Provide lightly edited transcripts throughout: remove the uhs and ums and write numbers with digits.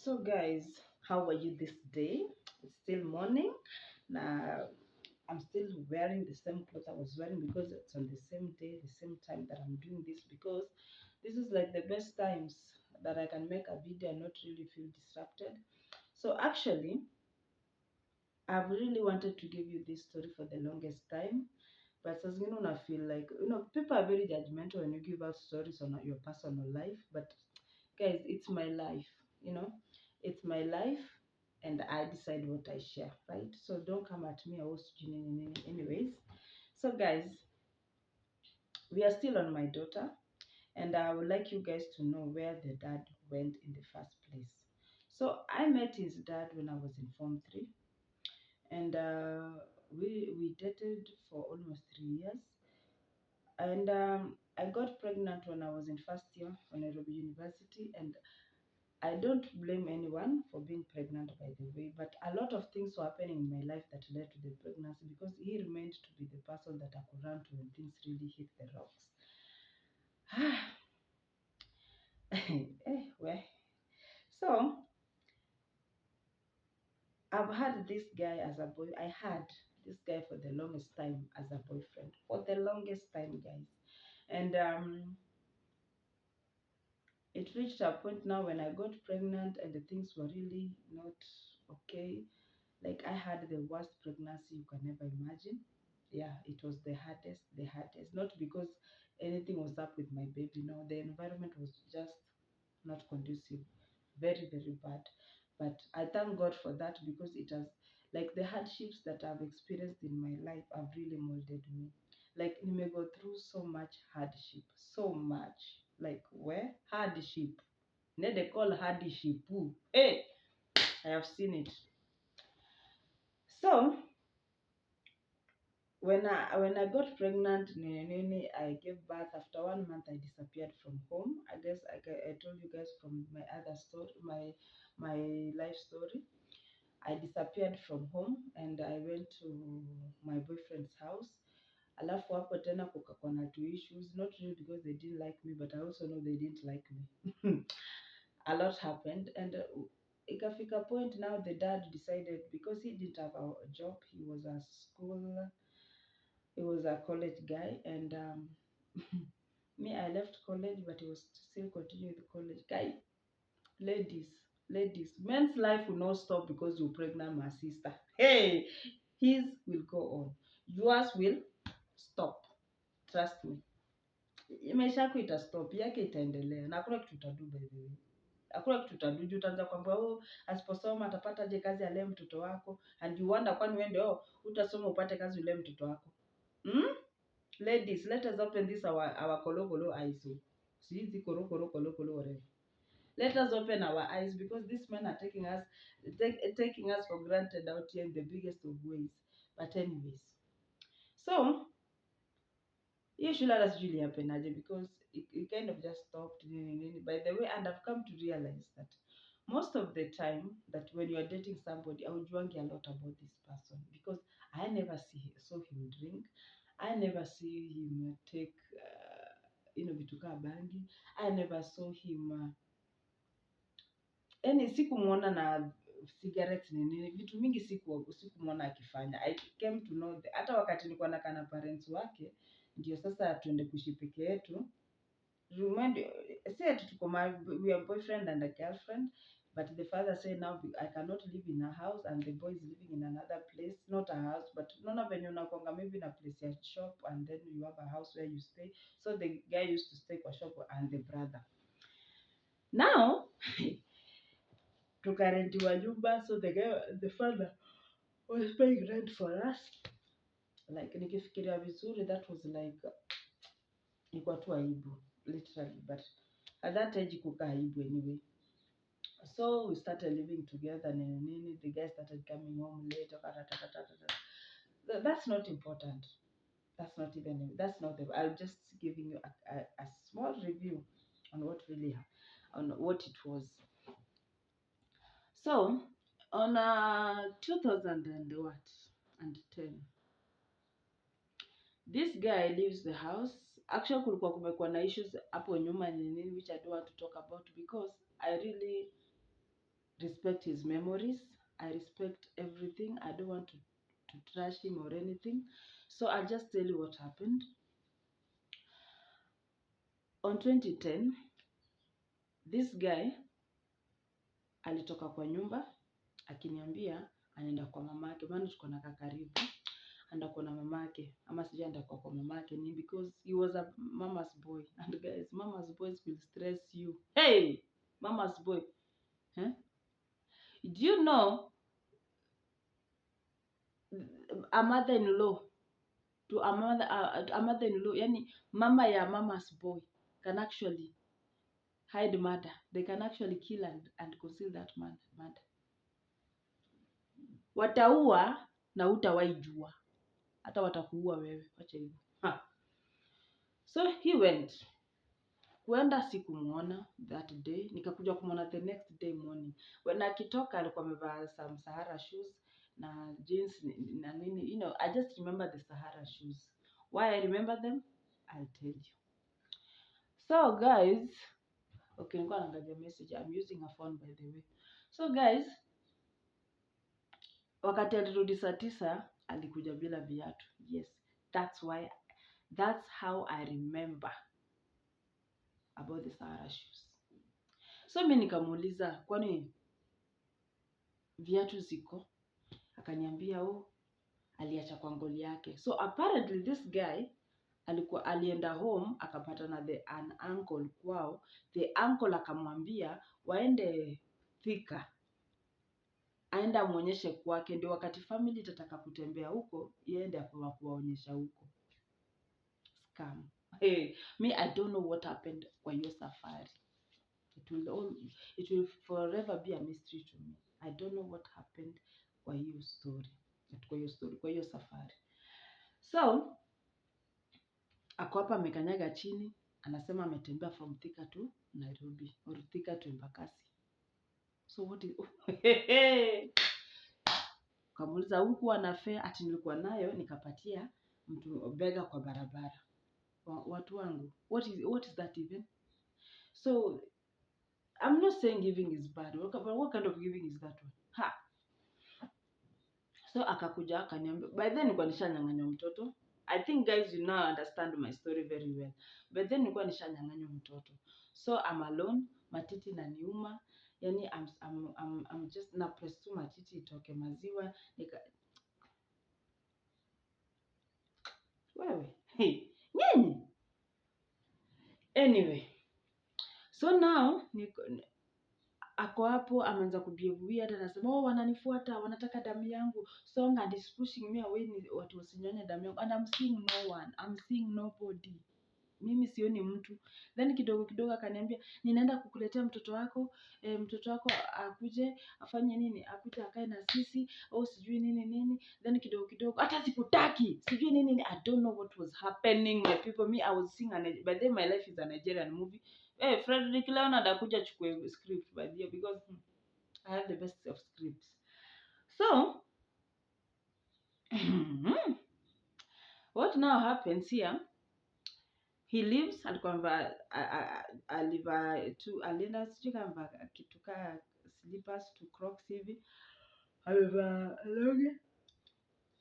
So guys, how are you this day? It's still morning. Now I'm still wearing the same clothes I was wearing because it's on the same day, the same time that I'm doing this, because this is like the best times that I can make a video and not really feel disrupted. So actually, I've really wanted to give you this story for the longest time. But as you know, I feel like people are very judgmental when you give out stories on your personal life. But guys, it's my life, you know, it's my life, and I decide what I share, right? So don't come at me. I was anyways. So guys, we are still on my daughter, and I would like you guys to know where the dad went in the first place. So I met his dad when I was in Form 3, and we dated for almost 3 years, and I got pregnant when I was in first year on Nairobi University, and I don't blame anyone for being pregnant, by the way, but a lot of things were happening in my life that led to the pregnancy, because he remained to be the person that I could run to when things really hit the rocks. Well, so I've had this guy as a boy. I had this guy for the longest time as a boyfriend, for the longest time, guys, and it reached a point now when I got pregnant and the things were really not okay. Like, I had the worst pregnancy you can ever imagine. Yeah, it was the hardest. Not because anything was up with my baby. No, the environment was just not conducive. Very, very bad. But I thank God for that, because it has, like, the hardships that I've experienced in my life have really molded me. Like, you may go through so much hardship, so much. Like, where? Hardship. They call hardship. Ooh. Hey, I have seen it. So when I got pregnant, I gave birth. After 1 month, I disappeared from home. I guess I told you guys from my other story, my life story. I disappeared from home and I went to my boyfriend's house. Alafu hapo tena kukakuwa na two issues, not really because they didn't like me, but I also know they didn't like me. A lot happened, and ikafika point now the dad decided, because he didn't have a job, he was a college guy, and me, I left college, but he was still continuing the college guy. Ladies, ladies, men's life will not stop because you're pregnant, my sister. Hey, his will go on, yours will stop. Trust me, maisha yako itastop, yake itaendelea, na hakuna kitu utadu, by the way. Hakuna kitu utadu juu utaanza kwamba asiposoma atapata je kazi alee mtoto wako, and you wonder kwani wewe ndio utasoma upate kazi ule mtoto wako. Ladies, let us open this our kolokolo eyes. See the kolokolo whatever. Let us open our eyes, because these men are taking us for granted out here in the biggest of ways. But anyways, so hiyo shule hata sijui ilihapenaje, because it kind of just stopped. By the way, and I've come to realize that most of the time that when you are dating somebody, haujuangi a lot about this person, because I never saw him drink. I never see him take vitu kaa bangi. I never saw him sikumuona na cigarettes nini, vitu mingi sikumuona akifanya. I came to know hata wakati nilikuwa nakaa na parents wake, ndio sasa tuende kuishi peke yetu. We are boyfriend and a girlfriend, but the father said now I cannot live in a house and the boy is living in another place, not a house, but unaona venye unakonga maybe na place ya shop and then you have a house where you stay. So the guy used to stay kwa shop and the brother. Now tukarentiwa nyumba, so the father was paying rent for us. Like, nikifikiria vizuri, that was like, ilikuwa tu aibu literally, but at that age kuka aibu anyway. So we started living together, the guy started coming home late. That's not important. That's not I'm just giving you a small review on what it was. So on 2010, this guy leaves the house. Actually, kulikuwa kumekuwa na issues hapo nyuma which I don't want to talk about, because I really respect his memories. I respect everything. I don't want to trash him or anything. So I'll just tell you what happened. On 2010, this guy alitoka kwa nyumba akiniambia anaenda kwa mamake, maana tuko na karibu. Anaenda kwa mamake, ama sijui anaenda kwa mamake ni because he was a mama's boy. And guys, mama's boys will stress you. Hey, mama's boy. Huh? Do you know a mother-in-law to a mother-in-law, yani mama ya mama's boy can actually hide murder. They can actually kill and conceal that murder. Wataua na utawahi jua. Hata watakuua wewe. Wacha hivyo. So he went. Kuenda sikumuona that day. Nikakuja kumuona the next day morning. When akitoka alikuwa amevaa some Sahara shoes na jeans na nini. You know, I just remember the Sahara shoes. Why I remember them? I'll tell you. So guys, okay, nilikuwa naangalia message. I'm using a phone by the way. So guys, wakati alirudi saa 9 alikuja bila viatu. Yes, that's how I remember about the Sahara shoes. So mimi nikamuuliza, kwani viatu ziko? Akaniambia aliacha kwa ngoli yake. So apparently this guy alienda home akapata na an uncle kwao. The uncle akamwambia waende Thika, aenda muonyeshe kwake, ndio wakati family itataka kutembea huko iende kuwaonyesha huko. Scam. Hey, me I don't know what happened kwa hiyo safari. It will forever be a mystery to me. I don't know what happened kwa hiyo safari. So ako hapa amekanyaga chini, anasema ametembea from Thika to Nairobi or Thika to Embakasi. So what is kamuliza huku ana fare, ati nilikuwa nayo nikapatia mtu bega kwa barabara. Watu wangu, what is that even? So I'm not saying giving is bad. What kind of giving is that one? Ha. So akakuja akaniambia, by then nilikuwa nishanyang'anywa mtoto. I think guys you now understand my story very well. But then nilikuwa nishanyang'anywa mtoto. So I'm alone, matiti na niuma. Yani I'm just na press tu matiti itoke maziwa. Wewe. Hey, nyinyi. Anyway. So now ako hapo ameanza kubehave hata anasema wananifuata, wanataka damu yangu. Song and is pushing me away, ni watu wasinyonye damu yangu. And I'm seeing no one. I'm seeing nobody. Mimi sioni mtu. Then kidogo akaniambia, ninaenda kukuletea mtoto wako akuje afanye nini? Akuje akae na sisi au sijui nini. Then kidogo hata sikutaki. Sijui nini. I don't know what was happening, my people. Me I was seeing by then my life is a Nigerian movie. Hey, Frederick Leonard akuja chukue script by the way, because I have the best of scripts. So what now happens here? He leaves, alikuwa alienda sijui kama akituka slippers to Crocs hivi. Amevaa longi.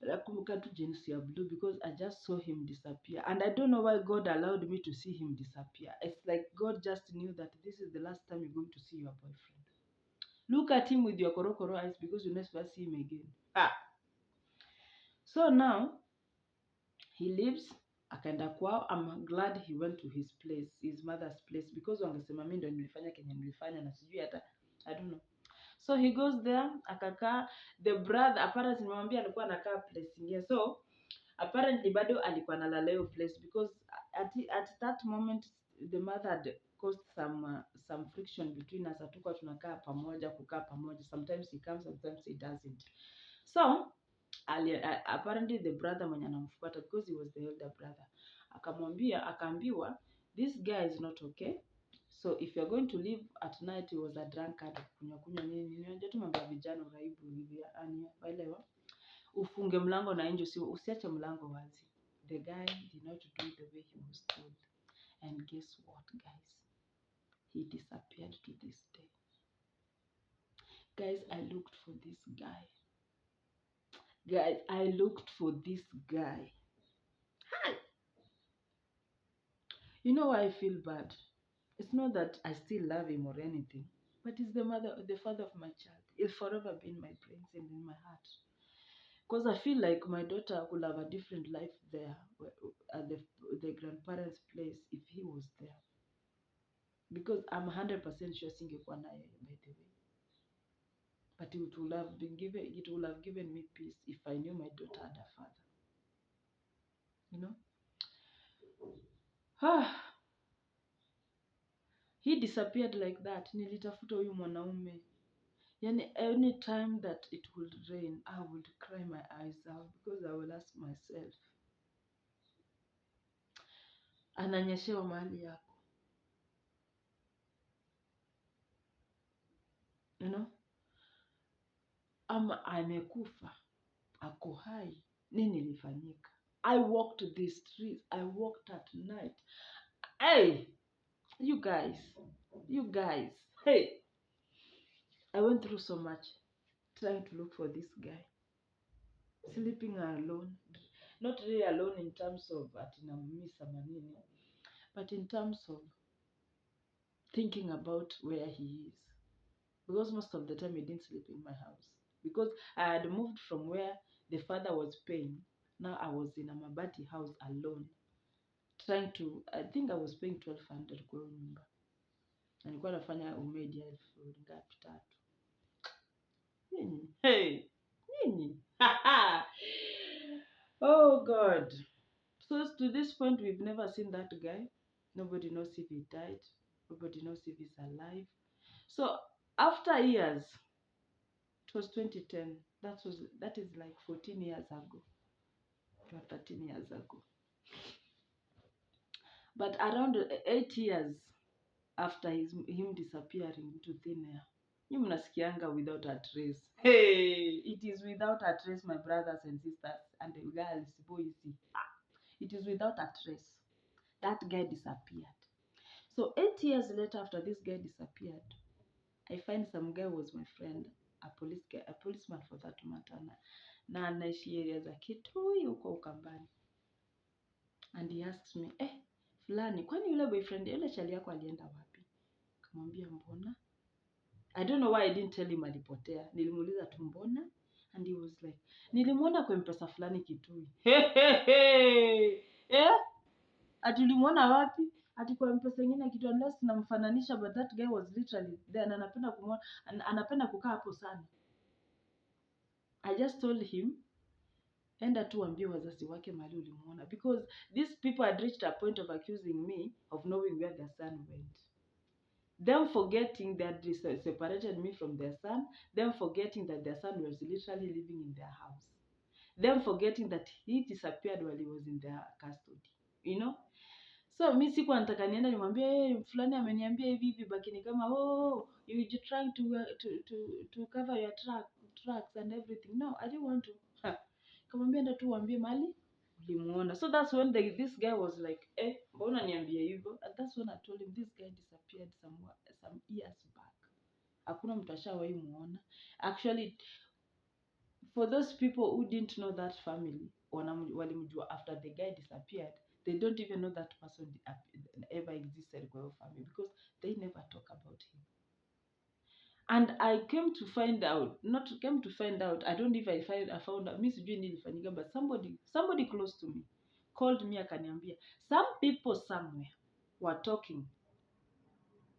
Nakumbuka tu jeans ya blue because I just saw him disappear. And I don't know why God allowed me to see him disappear. It's like God just knew that this is the last time you're going to see your boyfriend. Look at him with your korokoro eyes because you never see him again. So now, he leaves, akaenda kwao. I'm glad he went to his place, his mother's place, because wangesema mimi ndo nilifanya kenye nilifanya na sijui hata, I don't know. So he goes there, akakaa. The brother, apparently nimemwambia alikuwa anakaa place ingine. So, apparently bado alikuwa analala hiyo place because at that moment, the mother had caused some friction between us. Hatukuwa tunakaa pamoja. Sometimes he comes, sometimes he doesn't. So, apparently the brother mwenye anamfuata, because he was the elder brother, akaambiwa this guy is not okay, so if you're going to leave at night, he was a drunkard, kunywa nini, unajua tu mambo ya vijana uraibu hivi, waelewa, ufunge mlango na nje, usiache mlango wazi. The guy did not do the way he was told, and guess what guys, he disappeared to this day. Guys, I looked for this guy. Guys, I looked for this guy. Hi. You know why I feel bad? It's not that I still love him or anything, but he's the father of my child. He'll forever be in my brains and in my heart. Because I feel like my daughter could have a different life there at the grandparents' place if he was there. Because I'm 100% sure singekuwa naye, by the way. But it would have given me peace if I knew my daughter had a father. You know? He disappeared like that. Nilitafuta huyu mwanaume. Yani any time that it would rain, I would cry my eyes out because I will ask myself, ananyeshewa mahali yako. You know? Ama amekufa, ako hai. Nini ilifanyika? I walked the streets. I walked at night. Hey, you guys, hey, I went through so much trying to look for this guy. Sleeping alone, not really alone in terms of atinamisa manini, but in terms of thinking about where he is. Because most of the time he didn't sleep in my house. Because I had moved from where the father was paying. Now I was in a mabati house alone. I think I was paying 1200 kwa nyumba. Na nilikuwa nafanya umedi ya 1300. Nini? Hey! Nini? Oh God. So to this point, we've never seen that guy. Nobody knows if he died. Nobody knows if he's alive. So after years, it was 2010. That is like 14 years ago. Or 13 years ago. But around 8 years after him disappearing into thin air, you mnasikianga without a trace. Hey, it is without a trace, my brothers and sisters, and the girls, boys. It is without a trace. That guy disappeared. So 8 years later, after this guy disappeared, I find some guy was my friend, a policeman for that matter, na anaishi area za Kitui huko Ukambani. And he asked me, fulani, kwani yule boyfriend yule chali yako alienda wapi? Kamwambia mbona? I don't know why I didn't tell him alipotea. Nilimuuliza tu mbona? And he was like, nilimuona kwa mpesa fulani Kitui. Ati ulimuona wapi? Ati kwa mpesa nyingine kitu, unless namfananisha, but that guy was literally there. Na anapenda kukaa hapo sana. I just told him, enda tu ambie wazazi wake mahali ulimuona, because these people had reached a point of accusing me of knowing where their son went. Them forgetting that they separated me from their son. Them forgetting that their son was literally living in their house. Them forgetting that he disappeared while he was in their custody. You know? So mi sikuwa nataka nienda nimwambie fulani ameniambia hivi, bakini kama you trying to cover your tracks and everything. No, I didn't want to. Kamwambia enda tu uambie mali ulimuona. So that's when this guy was like, mbona niambie hivyo? And that's when I told him this guy disappeared some years back. Hakuna mtu ashawahi muona. Actually, for those people who didn't know that family, walimjua after the guy disappeared, they don't even know that person ever existed in your family because they never talk about him. And I came to find out, I don't know if I found out, Miss June nilifanyika, but somebody close to me called me akaniambia, some people somewhere were talking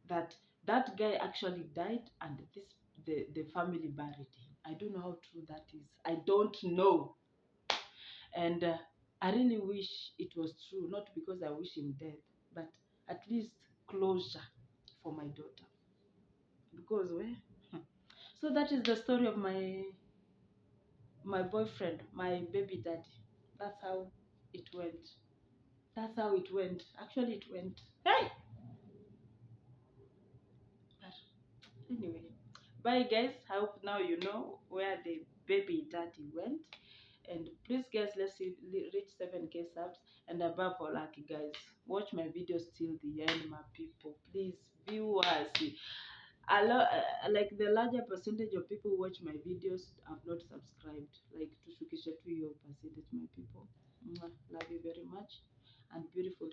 that guy actually died and the family buried him. I don't know how true that is. I don't know. And I really wish it was true, not because I wish him dead, but at least closure for my daughter. Because so that is the story of my boyfriend, my baby daddy. That's how it went. Actually, it went. Hey! But anyway, bye guys. I hope now you know where the baby daddy went. And please guys, let's reach 7K subs. And above all, lucky guys, watch my videos till the end, my people. Please, viewers. like the larger percentage of people who watch my videos have not subscribed. Like tushukishe tu hiyo percentage, my people. Mwah. Love you very much and beautiful